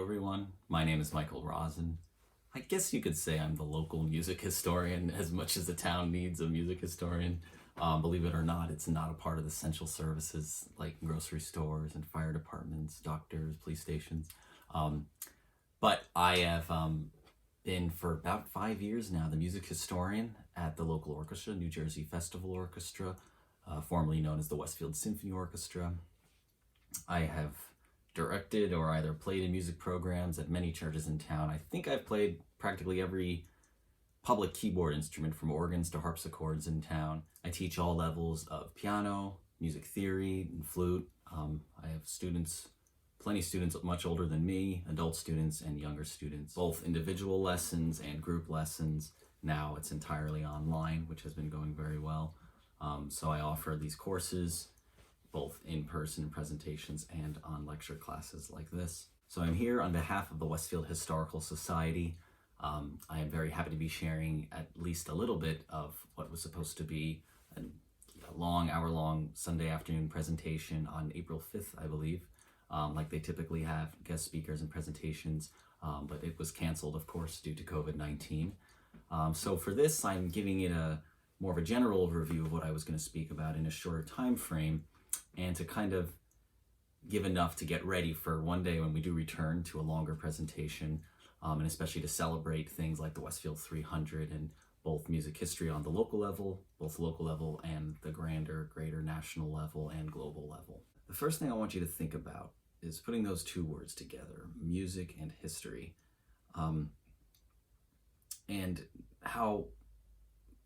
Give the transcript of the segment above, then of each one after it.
everyone. My name is Michael Rosin. I guess you could say I'm the local music historian as much as the town needs a music historian. Believe it or not, it's not a part of the essential services like grocery stores and fire departments, doctors, police stations. But I have been for about 5 years now the music historian at the local orchestra, New Jersey Festival Orchestra, formerly known as the Westfield Symphony Orchestra. I have directed or either played in music programs at many churches in town. I think I've played practically every public keyboard instrument from organs to harpsichords in town. I teach all levels of piano, music theory, and flute. I have students, plenty of students much older than me, adult students and younger students, both individual lessons and group lessons. Now it's entirely online, which has been going very well. So I offer these courses both in-person presentations and on lecture classes like this. So I'm here on behalf of the Westfield Historical Society. I am very happy to be sharing at least a little bit of what was supposed to be a long, hour-long Sunday afternoon presentation on April 5th, I believe, like they typically have guest speakers and presentations, but it was canceled, of course, due to COVID-19. So for this, I'm giving it more of a general overview of what I was going to speak about in a shorter time frame, and to kind of give enough to get ready for one day when we do return to a longer presentation, and especially to celebrate things like the Westfield 300 and both music history on the local level, both local level and the greater national level and global level. The first thing I want you to think about is putting those two words together, music and history, and how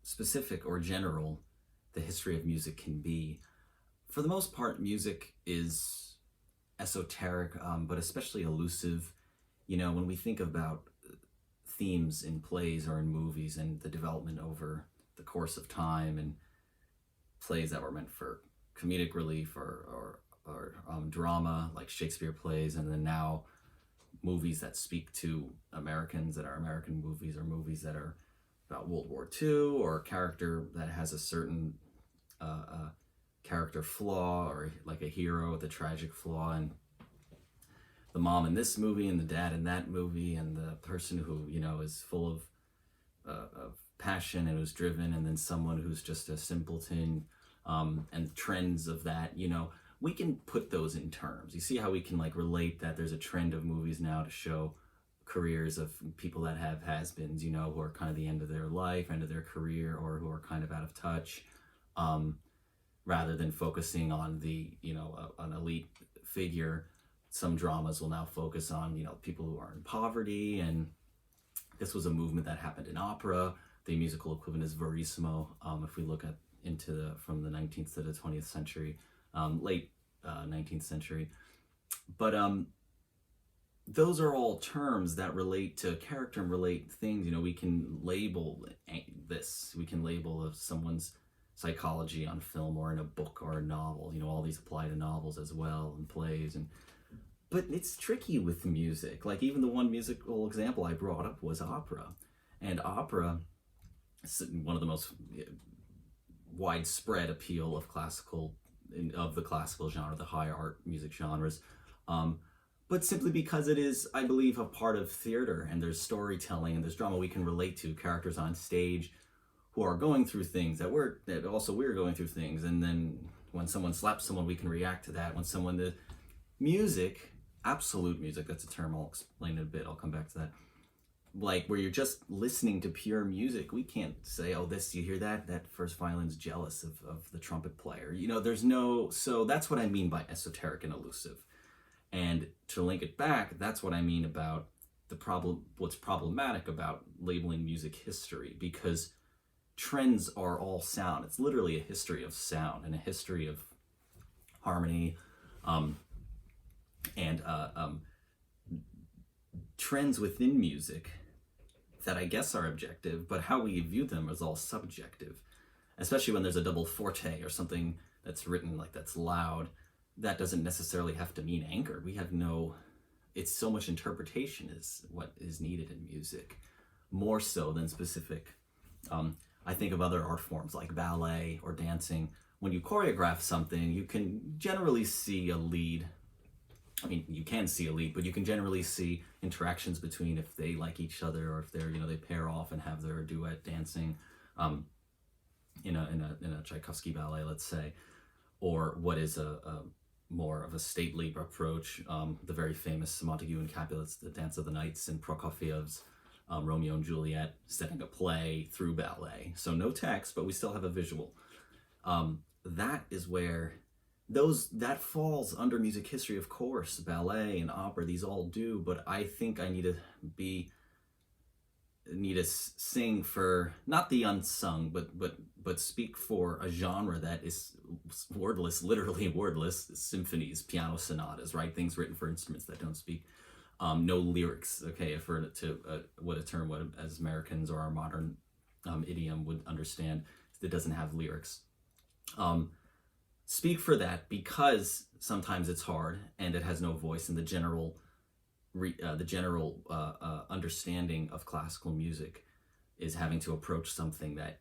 specific or general the history of music can be. For the most part, music is esoteric, but especially elusive. You know, when we think about themes in plays or in movies and the development over the course of time, and plays that were meant for comedic relief or drama, like Shakespeare plays, and then now movies that speak to Americans, that are American movies, or movies that are about World War II, or a character that has a certain character flaw, or like a hero with a tragic flaw, and the mom in this movie and the dad in that movie, and the person who, you know, is full of passion and who's driven, and then someone who's just a simpleton, and trends of that. You know, we can put those in terms. You see how we can like relate that there's a trend of movies now to show careers of people that have has-beens, you know, who are kind of the end of their life, end of their career, or who are kind of out of touch, rather than focusing on the, you know, an elite figure. Some dramas will now focus on, you know, people who are in poverty, and this was a movement that happened in opera. The musical equivalent is verissimo, if we look at from the 19th to the 20th century, late 19th century. But those are all terms that relate to character and relate things. You know, we can label this, we can label someone's psychology on film or in a book or a novel. You know, all these apply to novels as well, and plays, but it's tricky with music. Like, even the one musical example I brought up was opera, and opera is one of the most widespread appeal of the classical genre, the high art music genres, but simply because it is, I believe, a part of theater, and there's storytelling and there's drama. We can relate to characters on stage who are going through things that we're going through things, and then when someone slaps someone, we can react to that. When the music, absolute music, that's a term, I'll explain in a bit, I'll come back to that, like where you're just listening to pure music, we can't say, oh, this, you hear that first violin's jealous of the trumpet player. You know, so that's what I mean by esoteric and elusive. And to link it back, that's what I mean about what's problematic about labeling music history, because trends are all sound. It's literally a history of sound and a history of harmony, and trends within music that I guess are objective, but how we view them is all subjective, especially when there's a double forte or something that's written like that's loud. That doesn't necessarily have to mean anchored. It's so much interpretation is what is needed in music, more so than specific. I think of other art forms like ballet or dancing. When you choreograph something, you can generally see a lead I mean, you can see a lead, but you can generally see interactions between if they like each other, or if they're, they pair off and have their duet dancing, um, in a Tchaikovsky ballet, let's say, or what is a more of a stately approach, the very famous Montague and Capulets, the Dance of the Knights, and Prokofiev's Romeo and Juliet, setting a play through ballet. So no text, but we still have a visual. That is where that falls under music history, of course. Ballet and opera, these all do, but I think I need to sing for not the unsung, but speak for a genre that is wordless, literally wordless. Symphonies, piano sonatas, right? Things written for instruments that don't speak. No lyrics. Okay, if we're to what as Americans or our modern idiom would understand, that doesn't have lyrics. Speak for that, because sometimes it's hard and it has no voice, and the general understanding of classical music is having to approach something that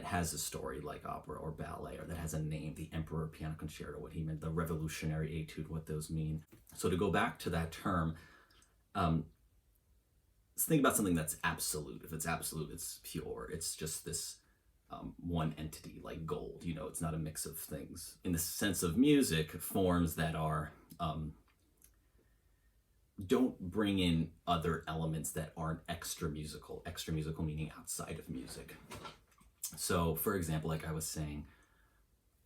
has a story, like opera or ballet, or that has a name, the Emperor Piano Concerto, what he meant, the Revolutionary Etude, what those mean. So to go back to that term, let's think about something that's absolute. If it's absolute, it's pure. It's just this one entity, like gold. It's not a mix of things. In the sense of music, forms that are don't bring in other elements that aren't extra musical meaning outside of music. So, for example, like I was saying,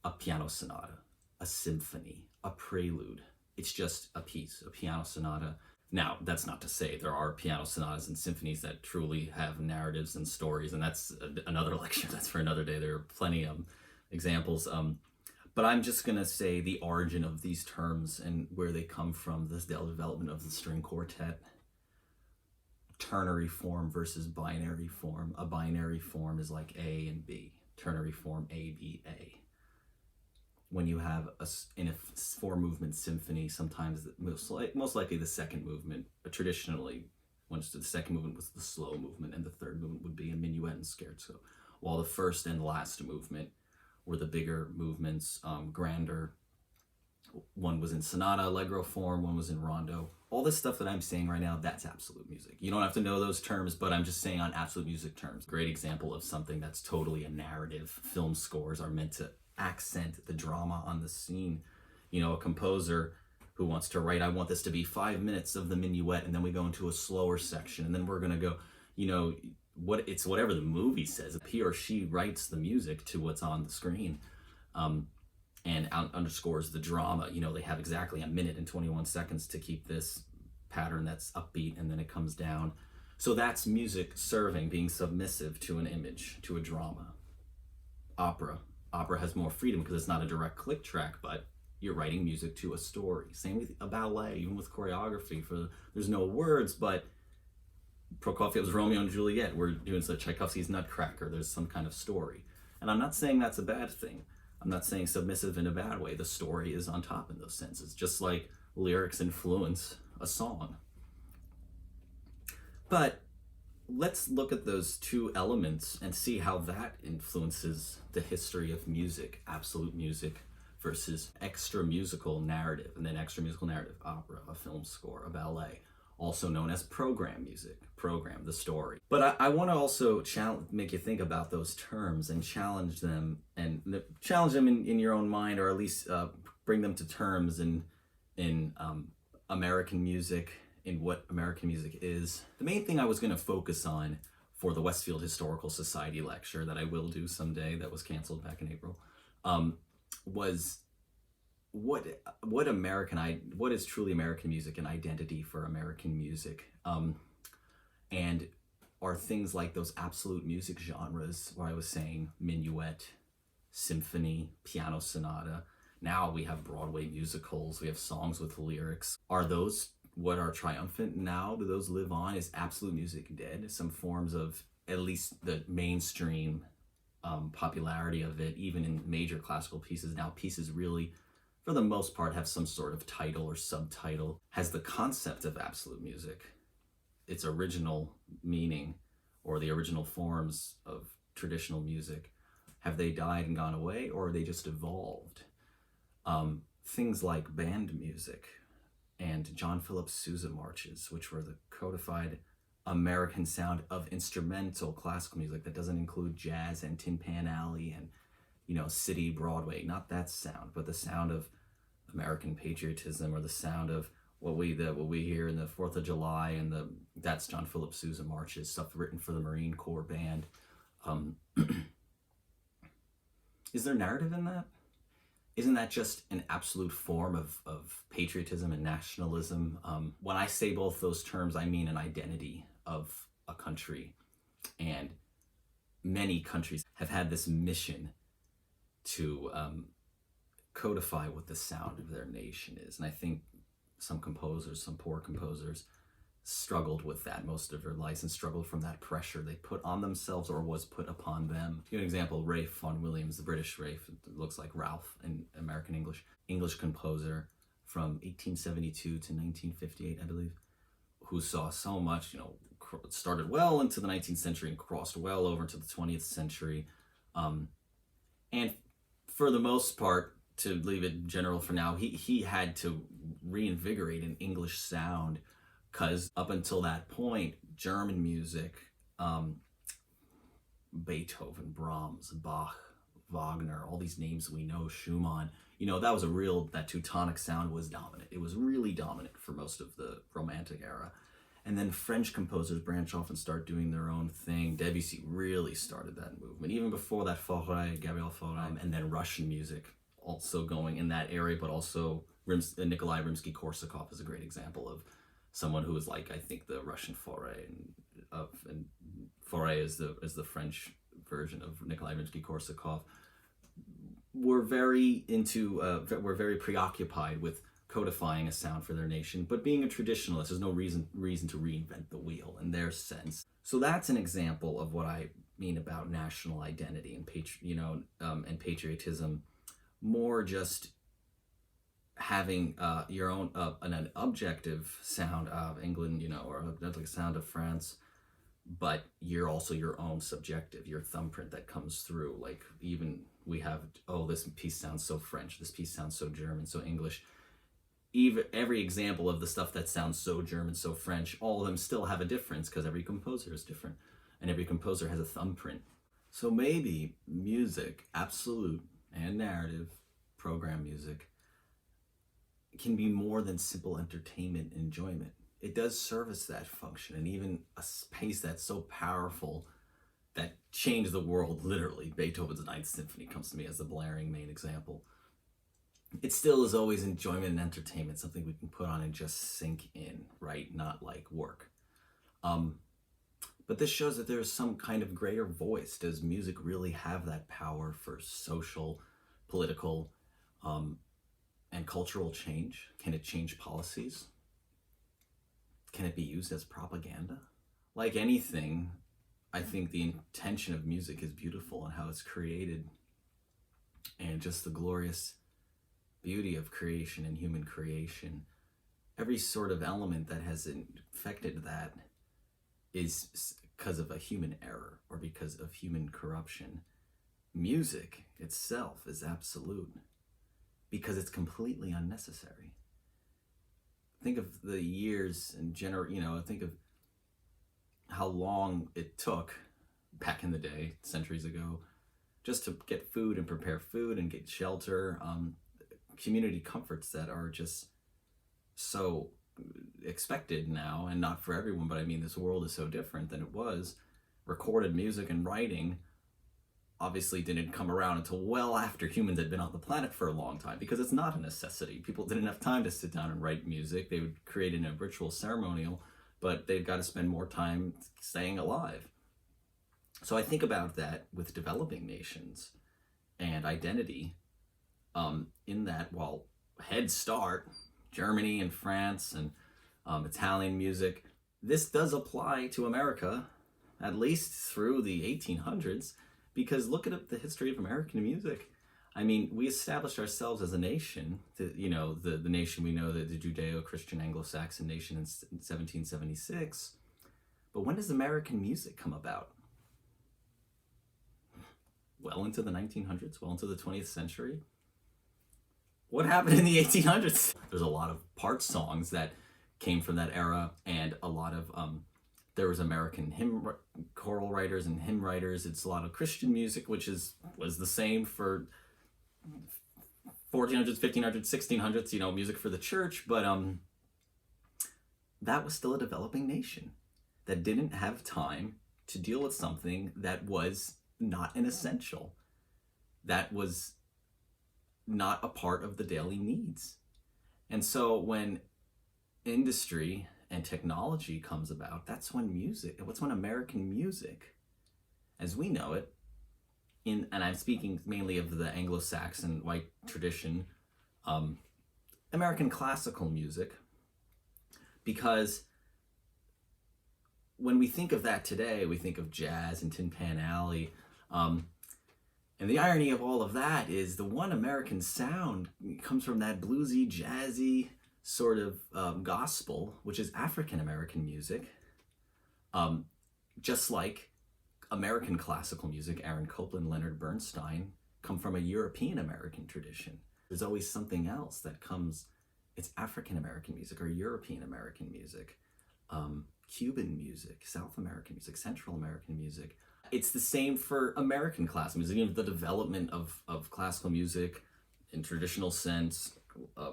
a piano sonata, a symphony, a prelude, it's just a piece, a piano sonata. Now, that's not to say there are piano sonatas and symphonies that truly have narratives and stories, and that's another lecture. That's for another day. There are plenty of examples. But I'm just going to say the origin of these terms and where they come from, the development of the string quartet, ternary form versus binary form. A binary form is like A and B, ternary form A, B, A. When you have in a four-movement symphony, sometimes most likely the second movement, traditionally, once the second movement was the slow movement, and the third movement would be a minuet and scherzo, while the first and last movement were the bigger movements, grander. One was in sonata, allegro form, one was in rondo. All this stuff that I'm saying right now, that's absolute music. You don't have to know those terms, but I'm just saying on absolute music terms. Great example of something that's totally a narrative. Film scores are meant to accent the drama on the scene. A composer who wants to write, I want this to be 5 minutes of the minuet, and then we go into a slower section, and then we're going to go, it's whatever the movie says. He or she writes the music to what's on the screen, and underscores the drama. They have exactly 1 minute and 21 seconds to keep this pattern that's upbeat, and then it comes down. So that's music serving, being submissive to an image, to a drama. Opera has more freedom because it's not a direct click track, but you're writing music to a story. Same with a ballet, even with choreography. There's no words, but Prokofiev's Romeo and Juliet, we're doing Tchaikovsky's Nutcracker, there's some kind of story. And I'm not saying that's a bad thing. I'm not saying submissive in a bad way. The story is on top in those senses, just like lyrics influence a song. But let's look at those two elements and see how that influences the history of music, absolute music versus extra musical narrative, and then extra musical narrative, opera, a film score, a ballet, also known as program music, the story. But I want to also make you think about those terms and challenge them in your own mind, or at least bring them to terms in American music, in what American music is. The main thing I was going to focus on for the Westfield Historical Society lecture that I will do someday, that was canceled back in April, was what is truly American music and identity for American music, and are things like those absolute music genres where I was saying minuet, symphony, piano sonata. Now we have Broadway musicals, we have songs with lyrics. Are those what are triumphant now? Do those live on? Is absolute music dead? Some forms of, at least the mainstream popularity of it, even in major classical pieces now, pieces really, for the most part, have some sort of title or subtitle. Has the concept of absolute music, its original meaning, or the original forms of traditional music, have they died and gone away, or are they just evolved? Things like band music and John Philip Sousa marches, which were the codified American sound of instrumental classical music that doesn't include jazz and Tin Pan Alley and, city Broadway. Not that sound, but the sound of American patriotism, or the sound of what we hear in the 4th of July, and that's John Philip Sousa marches, stuff written for the Marine Corps band. Is there narrative in that? Isn't that just an absolute form of patriotism and nationalism? When I say both those terms, I mean an identity of a country. And many countries have had this mission to codify what the sound of their nation is. And I think some poor composers, struggled with that most of their lives, and struggled from that pressure they put on themselves or was put upon them. To give an example, Ralph Vaughan Williams, the British Ralph, it looks like Ralph in American English composer from 1872 to 1958, I believe, who saw so much, started well into the 19th century and crossed well over into the 20th century. And for the most part, to leave it general for now, he had to reinvigorate an English sound, because up until that point, German music, Beethoven, Brahms, Bach, Wagner, all these names we know, Schumann, that Teutonic sound was dominant. It was really dominant for most of the Romantic era. And then French composers branch off and start doing their own thing. Debussy really started that movement. Even before that, Gabriel Fauré, and then Russian music also going in that area, but also Nikolai Rimsky-Korsakov is a great example of someone who is like, I think, the Russian Fauré, and Fauré is the French version of Nikolai Rimsky-Korsakov. We're very preoccupied with codifying a sound for their nation, but being a traditionalist, there's no reason to reinvent the wheel in their sense. So that's an example of what I mean about national identity and patriotism. More just having your own an objective sound of England, or a sound of France, but you're also your own subjective, your thumbprint that comes through. Like, even we have, this piece sounds so French, this piece sounds so German, so English. Even every example of the stuff that sounds so German, so French, all of them still have a difference, because every composer is different, and every composer has a thumbprint. So maybe music, absolute and narrative, program music, can be more than simple entertainment and enjoyment. It does service that function, and even a space that's so powerful that changed the world, literally. Beethoven's Ninth Symphony comes to me as the blaring main example. It still is always enjoyment and entertainment, something we can put on and just sink in, right? Not like work. But this shows that there's some kind of greater voice. Does music really have that power for social, political, and cultural change? Can it change policies? Can it be used as propaganda? Like anything, I think the intention of music is beautiful, and how it's created, and just the glorious beauty of creation and human creation. Every sort of element that has infected that is because of a human error or because of human corruption. Music itself is absolute because it's completely unnecessary. Think of the years and think of how long it took back in the day, centuries ago, just to get food and prepare food and get shelter, community comforts that are just so expected now, and not for everyone, but I mean, this world is so different than it was. Recorded music and writing obviously didn't come around until well after humans had been on the planet for a long time, because it's not a necessity. People didn't have time to sit down and write music. They would create in a ritual ceremonial, but they've got to spend more time staying alive. So I think about that with developing nations and identity, in that, while Head Start, Germany and France and Italian music, this does apply to America, at least through the 1800s, because look at the history of American music. I mean, we established ourselves as a nation, the nation we know, the Judeo-Christian Anglo-Saxon nation, in 1776. But when does American music come about? Well into the 1900s, well into the 20th century. what happened in the 1800s? There's a lot of part songs that came from that era, and a lot of there was American choral writers and hymn writers. It's a lot of Christian music, which was the same for 1400s, 1500s, 1600s. Music for the church, but that was still a developing nation that didn't have time to deal with something that was not an essential, that was not a part of the daily needs. And so when industry and technology comes about, that's when American music, as we know it, and I'm speaking mainly of the Anglo-Saxon white tradition, American classical music, because when we think of that today, we think of jazz and Tin Pan Alley. And the irony of all of that is the one American sound comes from that bluesy, jazzy sort of gospel, which is African American music. Just like American classical music, Aaron Copland, Leonard Bernstein, come from a European American tradition. There's always something else that comes, it's African American music or European American music, Cuban music, South American music, Central American music. It's the same for American classical music. The development of classical music in traditional sense,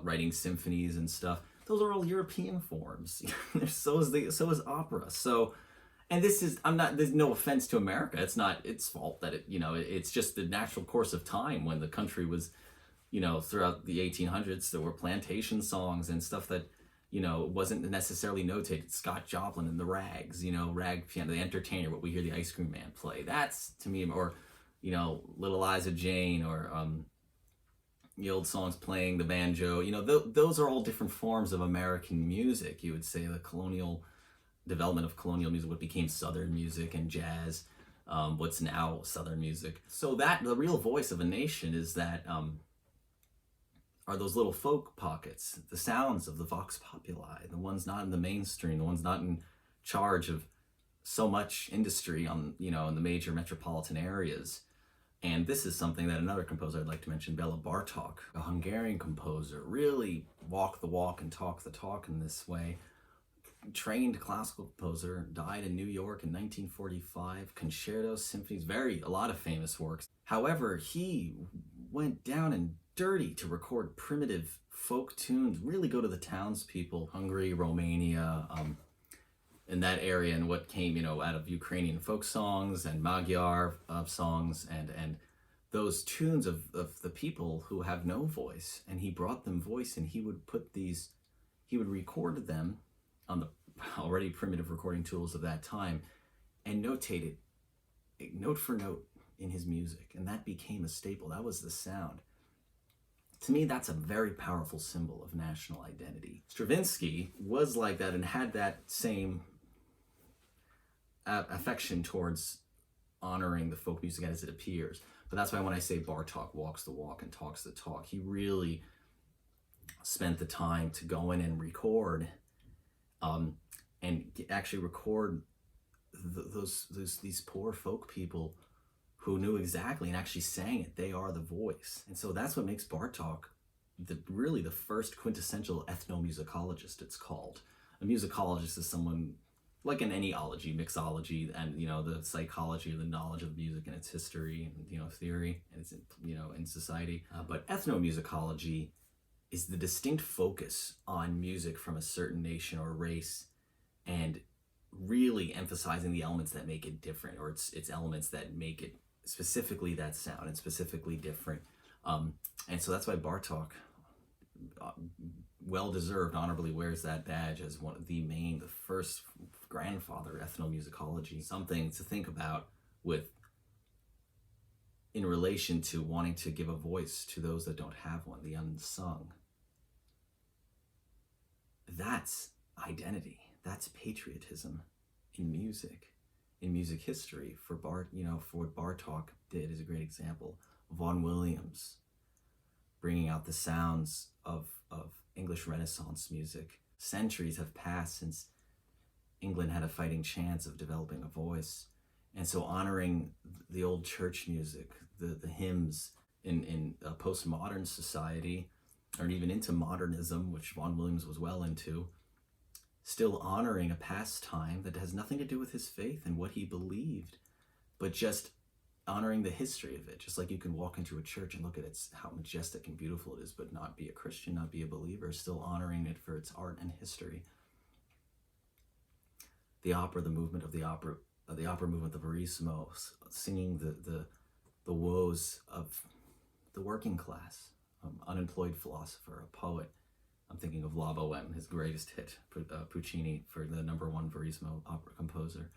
writing symphonies and stuff, those are all European forms. so is opera. So, and there's no offense to America. It's not its fault that it's just the natural course of time when the country was, throughout the 1800s, there were plantation songs and stuff that, wasn't necessarily notated. Scott Joplin and the Rags, rag piano, the Entertainer, what we hear the Ice Cream Man play. That's, to me, or, Little Liza Jane, or the old songs playing the banjo. Those are all different forms of American music. You would say the development of colonial music, what became Southern music and jazz, what's now Southern music. So that the real voice of a nation is that are those little folk pockets, the sounds of the vox populi, the ones not in the mainstream, the ones not in charge of so much industry in the major metropolitan areas. And this is something that another composer I'd like to mention, Bela Bartok, a Hungarian composer, really walked the walk and talked the talk in this way. Trained classical composer, died in New York in 1945, concertos, symphonies, a lot of famous works. However, he went down and dirty to record primitive folk tunes, really go to the townspeople, Hungary, Romania, in that area, and what came, out of Ukrainian folk songs and Magyar songs and those tunes of the people who have no voice. And he brought them voice, and he would record them on the already primitive recording tools of that time and notate it note for note in his music. And that became a staple. That was the sound. To me, that's a very powerful symbol of national identity. Stravinsky was like that and had that same affection towards honoring the folk music as it appears. But that's why when I say Bartok walks the walk and talks the talk, he really spent the time to go in and record and actually record these poor folk people who knew exactly and actually sang it. They are the voice. And so that's what makes Bartok really the first quintessential ethnomusicologist, it's called. A musicologist is someone like an anyology, mixology, and the psychology of the knowledge of music and its history and theory and its in society. But ethnomusicology is the distinct focus on music from a certain nation or race, and really emphasizing the elements that make it different, or its elements that make it specifically that sound and specifically different. And so that's why Bartok, well-deserved, honorably wears that badge as the first grandfather of ethnomusicology. Something to think about in relation to wanting to give a voice to those that don't have one, the unsung. That's identity. That's patriotism in music history. For what Bartok did is a great example. Vaughan Williams, bringing out the sounds of English Renaissance music. Centuries have passed since England had a fighting chance of developing a voice. And so honoring the old church music, the hymns in a postmodern society, or even into modernism, which Vaughan Williams was well into, still honoring a pastime that has nothing to do with his faith and what he believed, but just honoring the history of it. Just like you can walk into a church and look at it, how majestic and beautiful it is, but not be a Christian, not be a believer, still honoring it for its art and history. The opera, the movement of the opera movement, the Verissimo, singing the woes of the working class, unemployed philosopher, a poet. I'm thinking of La Boheme, his greatest hit, Puccini, for the #1 Verissimo opera composer.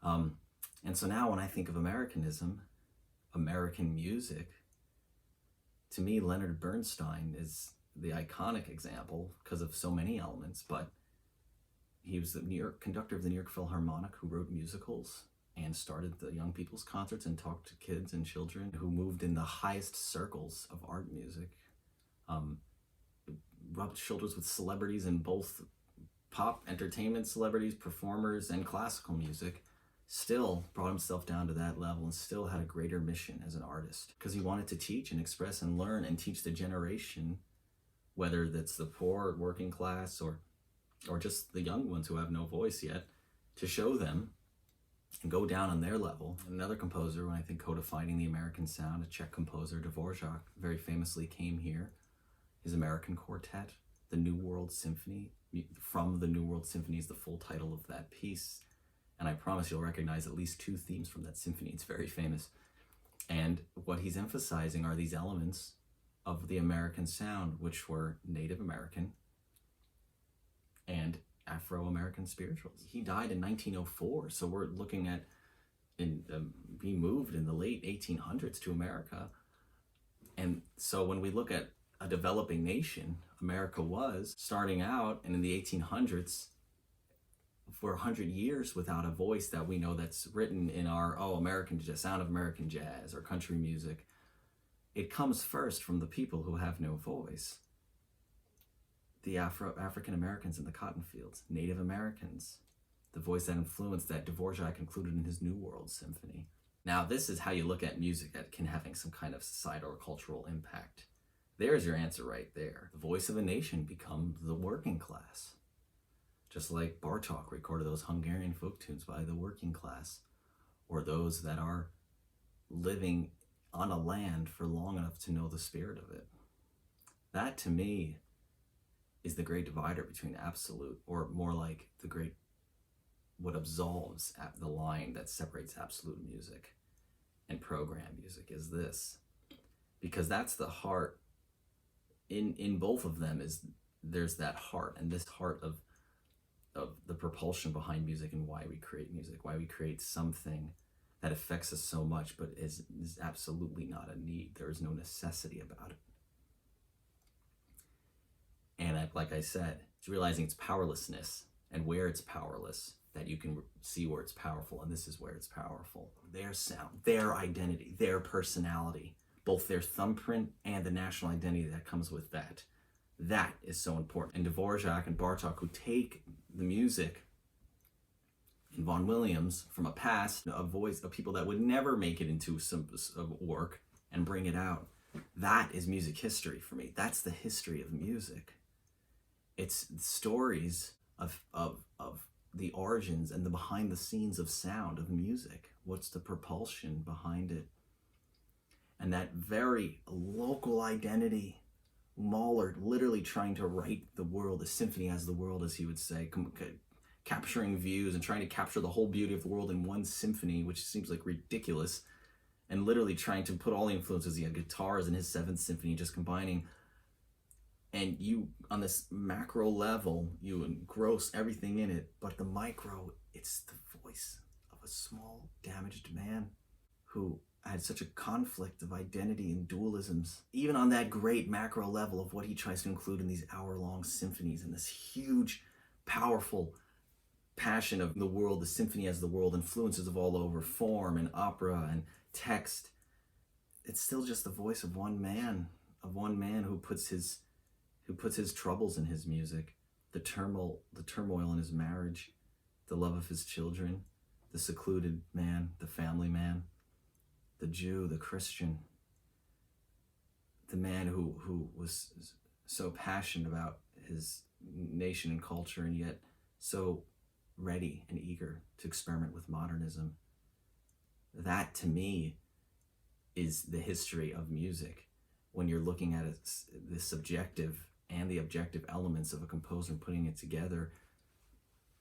And so now when I think of Americanism, American music, to me, Leonard Bernstein is the iconic example because of so many elements, but he was the New York conductor of the New York Philharmonic who wrote musicals and started the young people's concerts and talked to kids and children, who moved in the highest circles of art music, rubbed shoulders with celebrities in both pop entertainment celebrities, performers, and classical music, still brought himself down to that level and still had a greater mission as an artist because he wanted to teach and express and learn and teach the generation, whether that's the poor, working class, or just the young ones who have no voice yet, to show them and go down on their level. Another composer, when I think codifying the American sound, a Czech composer, Dvorak, very famously came here. His American Quartet, the New World Symphony, from the New World Symphony is the full title of that piece. And I promise you'll recognize at least 2 themes from that symphony. It's very famous. And what he's emphasizing are these elements of the American sound, which were Native American and Afro-American spirituals. He died in 1904, so we're looking at he moved in the late 1800s to America. And so when we look at a developing nation, America was starting out, and in the 1800s, for 100 years without a voice that we know that's written in our, American jazz, sound of American jazz or country music. It comes first from the people who have no voice. The African Americans in the cotton fields, Native Americans, the voice that influenced that Dvorak included in his New World Symphony. Now, this is how you look at music that can having some kind of societal or cultural impact. There's your answer right there. The voice of a nation becomes the working class. Just like Bartók recorded those Hungarian folk tunes by the working class, or those that are living on a land for long enough to know the spirit of it. That, to me, is the great divider between absolute, or more like what absolves the line that separates absolute music and program music, is this. Because that's the heart. In both of them there's that heart, and this heart of the propulsion behind music and why we create music, why we create something that affects us so much, but is absolutely not a need. There is no necessity about it. And like I said, it's realizing its powerlessness and where it's powerless that you can see where it's powerful, and this is where it's powerful. Their sound, their identity, their personality, both their thumbprint and the national identity that comes with that. That is so important. And Dvorak and Bartók, who take the music in Vaughan Williams from a past, a voice of people that would never make it into some work, and bring it out. That is music history for me. That's the history of music. It's stories of the origins and the behind the scenes of sound of music. What's the propulsion behind it? And that very local identity. Mahler literally trying to write the world, the symphony as the world, as he would say, capturing views and trying to capture the whole beauty of the world in one symphony, which seems like ridiculous, and literally trying to put all the influences. He had guitars in his 7th symphony, just combining. And you, on this macro level, you engross everything in it, but the micro, it's the voice of a small, damaged man who had such a conflict of identity and dualisms, even on that great macro level of what he tries to include in these hour-long symphonies, and this huge, powerful passion of the world, the symphony as the world, influences of all over, form and opera and text. It's still just the voice of one man who puts his troubles in his music, the turmoil in his marriage, the love of his children, the secluded man, the family man, the Jew, the Christian, the man who was so passionate about his nation and culture, and yet so ready and eager to experiment with modernism. That, to me, is the history of music. When you're looking at it, the subjective and the objective elements of a composer and putting it together,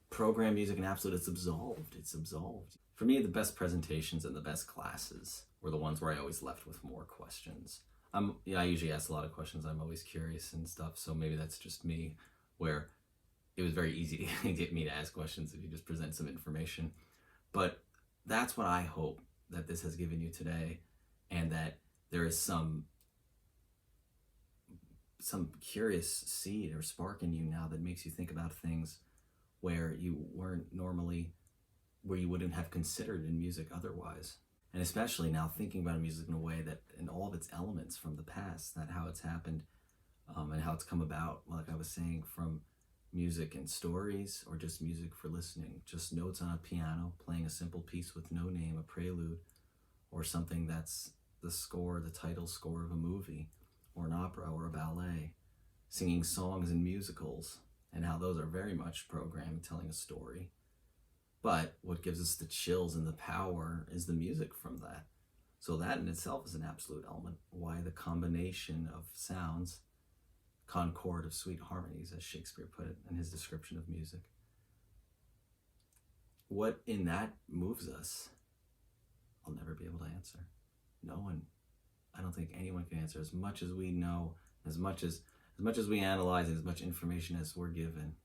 program music and absolute, it's absolved. It's absolved. For me, the best presentations and the best classes were the ones where I always left with more questions. I usually ask a lot of questions. I'm always curious and stuff, so maybe that's just me, where it was very easy to get me to ask questions if you just present some information. But that's what I hope that this has given you today, and that there is some curious seed or spark in you now that makes you think about things where you weren't normally, where you wouldn't have considered in music otherwise. And especially now thinking about music in a way that, in all of its elements from the past, that how it's happened, and how it's come about, like I was saying, from music and stories, or just music for listening, just notes on a piano, playing a simple piece with no name, a prelude, or something that's the score, the title score of a movie, or an opera, or a ballet, singing songs in musicals, and how those are very much programmed, telling a story. But what gives us the chills and the power is the music from that. So that in itself is an absolute element. Why the combination of sounds, concord of sweet harmonies, as Shakespeare put it in his description of music. What in that moves us, I'll never be able to answer. No one, I don't think anyone can answer. As much as we know, as much as we analyze, as much information as we're given,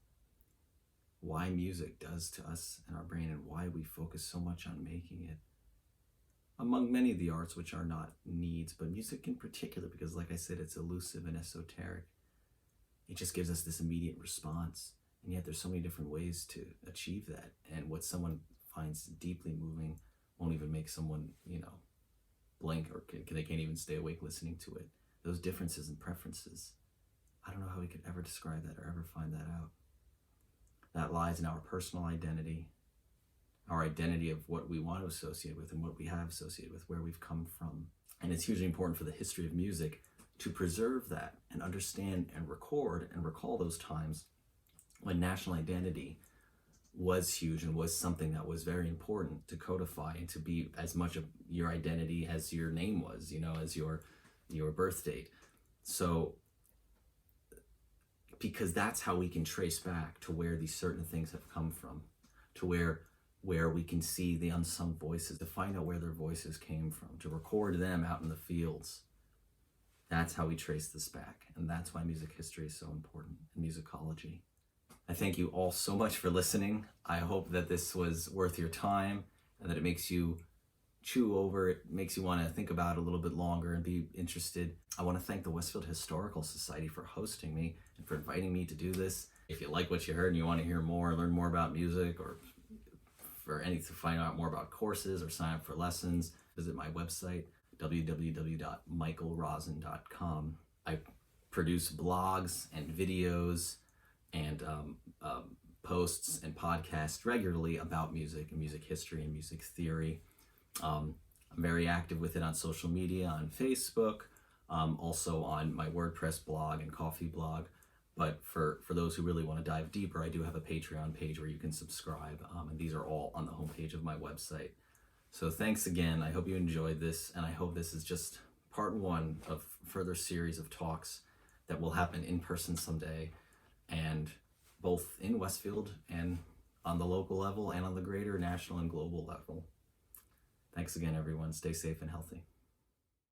why music does to us and our brain, and why we focus so much on making it. Among many of the arts which are not needs, but music in particular, because like I said, it's elusive and esoteric. It just gives us this immediate response. And yet there's so many different ways to achieve that. And what someone finds deeply moving won't even make someone, blink, or they can't even stay awake listening to it. Those differences and preferences, I don't know how we could ever describe that or ever find that out. That lies in our personal identity, our identity of what we want to associate with and what we have associated with, where we've come from. And it's hugely important for the history of music to preserve that and understand and record and recall those times when national identity was huge and was something that was very important to codify and to be as much of your identity as your name was, as your birth date. So, because that's how we can trace back to where these certain things have come from, to where we can see the unsung voices, to find out where their voices came from, to record them out in the fields. That's how we trace this back. And that's why music history is so important, and musicology. I thank you all so much for listening. I hope that this was worth your time, and that it makes you chew over it, makes you want to think about it a little bit longer and be interested. I want to thank the Westfield Historical Society for hosting me and for inviting me to do this. If you like what you heard and you want to hear more, learn more about music, or to find out more about courses or sign up for lessons, visit my website, www.michaelrosin.com. I produce blogs and videos and posts and podcasts regularly about music and music history and music theory. I'm very active with it on social media, on Facebook, also on my WordPress blog and Coffee blog. But for those who really want to dive deeper, I do have a Patreon page where you can subscribe, and these are all on the homepage of my website. So thanks again. I hope you enjoyed this, and I hope this is just part one of further series of talks that will happen in person someday, and both in Westfield and on the local level and on the greater national and global level. Thanks again, everyone. Stay safe and healthy.